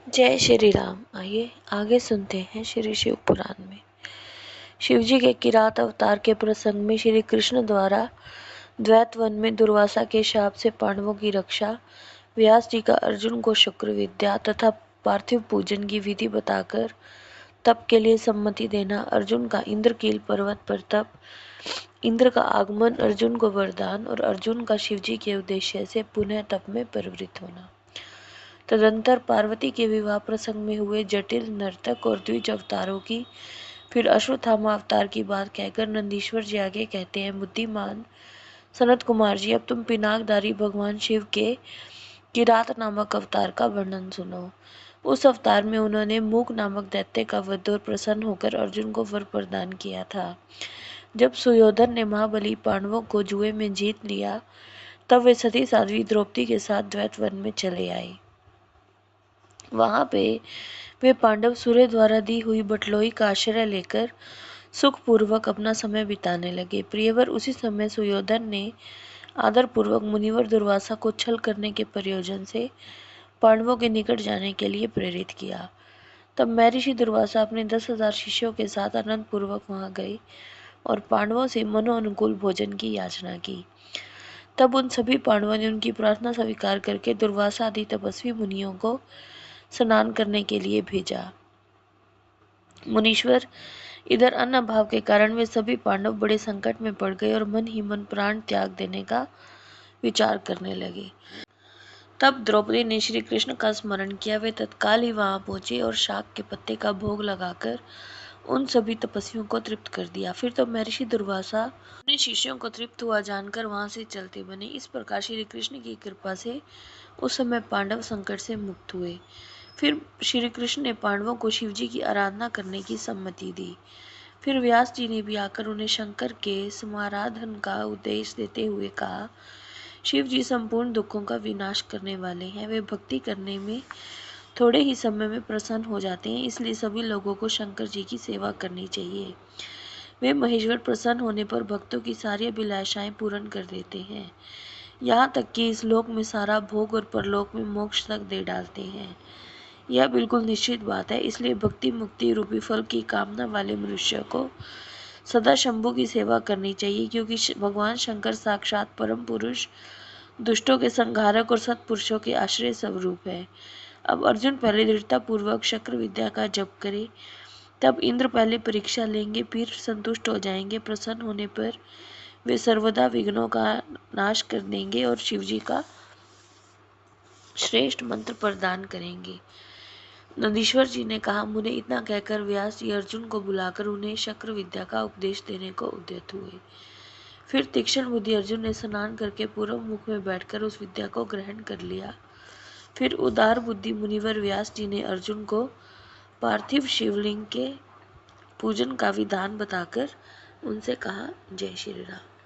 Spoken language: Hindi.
जय श्री राम। आइए आगे सुनते हैं श्री शिव पुराण में। शिव जी के किरात अवतार के प्रसंग में श्री कृष्ण द्वारा द्वैत वन में दुर्वासा के शाप से पांडवों की रक्षा, व्यास जी का अर्जुन को शुक्र विद्या तथा पार्थिव पूजन की विधि बताकर तप के लिए सम्मति देना, अर्जुन का इंद्रकील पर्वत पर तप, इंद्र का आगमन, अर्जुन को वरदान और अर्जुन का शिव जी के उद्देश्य से पुनः तप में प्रवृत्त होना। तदंतर पार्वती के विवाह प्रसंग में हुए जटिल नर्तक और द्विज अवतारों की, फिर अश्वत्थामा अवतार की बात कहकर नंदीश्वर जी आगे कहते हैं, बुद्धिमान सनत कुमार जी, अब तुम पिनाकधारी भगवान शिव के किरात नामक अवतार का वर्णन सुनो। उस अवतार में उन्होंने मूक नामक दैत्य का वध और प्रसन्न होकर अर्जुन को वर प्रदान किया था। जब सुयोधन ने महाबली पांडवों को जुए में जीत लिया, तब वे सती साध्वी द्रौपदी के साथ द्वैत वन में चले आए। वहां पे वे पांडव सूर्य द्वारा दी हुई बटलोई का आश्रय लेकर सुखपूर्वक अपना समय बिताने लगे। प्रियवर, उसी समय सुयोधन ने आदरपूर्वक मुनिवर दुर्वासा को छल करने के प्रयोजन से पांडवों के निकट जाने के लिए प्रेरित किया। तब महर्षि दुर्वासा अपने 10,000 शिष्यों के साथ आनंद पूर्वक वहां गए और पांडवों से मनोअनुकूल भोजन की याचना की। तब उन सभी पांडवों ने उनकी प्रार्थना स्वीकार करके दुर्वासा आदि तपस्वी मुनियों को स्नान करने के लिए भेजा। मुनीश्वर, इधर अन्न अभाव के कारण वे सभी पांडव बड़े संकट में पड़ गए और मन ही मन प्राण त्याग देने का विचार करने लगे। तब द्रौपदी ने श्री कृष्ण का स्मरण किया। वे तत्काल ही वहां पहुंचे और शाक के पत्ते का भोग लगाकर उन सभी तपस्वियों को तृप्त कर दिया। फिर तो महर्षि दुर्वासा अपने शिष्यों को तृप्त हुआ जानकर वहां से चलते बने। इस प्रकार श्री कृष्ण की कृपा से उस समय पांडव संकट से मुक्त हुए। फिर श्री कृष्ण ने पांडवों को शिव जी की आराधना करने की सम्मति दी। फिर व्यास जी ने भी आकर उन्हें शंकर के समाराधन का उपदेश देते हुए कहा, शिव जी संपूर्ण दुखों का विनाश करने वाले हैं। वे भक्ति करने में थोड़े ही समय में प्रसन्न हो जाते हैं, इसलिए सभी लोगों को शंकर जी की सेवा करनी चाहिए। वे महेश्वर प्रसन्न होने पर भक्तों की सारी अभिलाषाएं पूर्ण कर देते हैं, यहाँ तक कि इस लोक में सारा भोग और परलोक में मोक्ष तक दे डालते हैं। यह बिल्कुल निश्चित बात है। इसलिए भक्ति मुक्ति रूपी फल की कामना वाले मनुष्य को सदा शंभु की सेवा करनी चाहिए, क्योंकि भगवान शंकर साक्षात परम पुरुष, दुष्टों के संहारक और सत्पुरुषों के आश्रय स्वरूप है। अब अर्जुन पहले दृढ़ता पूर्वक शक्र विद्या का जप करे, तब इंद्र पहले परीक्षा लेंगे, फिर संतुष्ट हो जाएंगे। प्रसन्न होने पर वे सर्वदा विघ्नों का नाश कर देंगे और शिव जी का श्रेष्ठ मंत्र प्रदान करेंगे। नंदीश्वर जी ने कहा, मुझे इतना कहकर व्यास जी अर्जुन को बुलाकर उन्हें शक्र विद्या का उपदेश देने को उद्यत हुए। फिर तीक्ष्ण बुद्धि अर्जुन ने स्नान करके पूर्व मुख में बैठकर उस विद्या को ग्रहण कर लिया। फिर उदार बुद्धि मुनिवर व्यास जी ने अर्जुन को पार्थिव शिवलिंग के पूजन का विधान बताकर उनसे कहा, जय श्री राम।